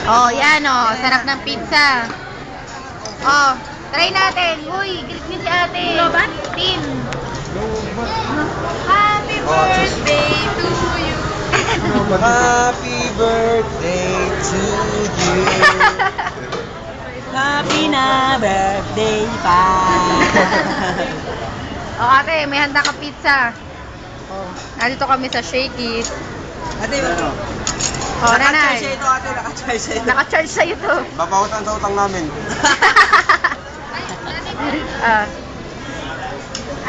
Oh, yan oh. Sarap ng pizza. Oh, try natin. Uy, greet niyo si ate. Lobat? Tin. Happy birthday to you. Happy birthday to you. Happy na birthday pa. Oh, ate, may handa ka pizza. Oh, nandito kami sa Shakey's. Ate, ano? Oh, Naka-charge nanay. siya ito, ate. Naka-charge siya ito. Naka-charge sa'yo to. Babawasan sa utang namin. Ah.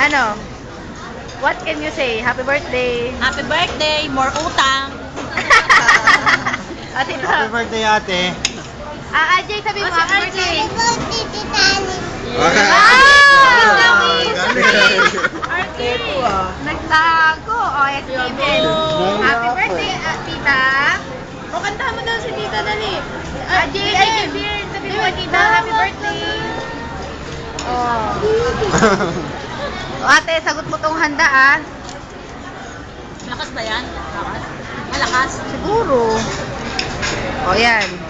Ano? What can you say? Happy birthday. Happy birthday, more utang. Ate to. Happy birthday, ate. Ajay, sabi mo, happy birthday. Nagtago. O, yes, Steven. Happy birthday, tita. O, kanta mo daw si tita, dali. Ajay, sabi mo, tita, happy birthday. Oh. O, ate, sagot mo tong handa, ah. Malakas ba yan? Malakas? Malakas? Siguro. O, yan.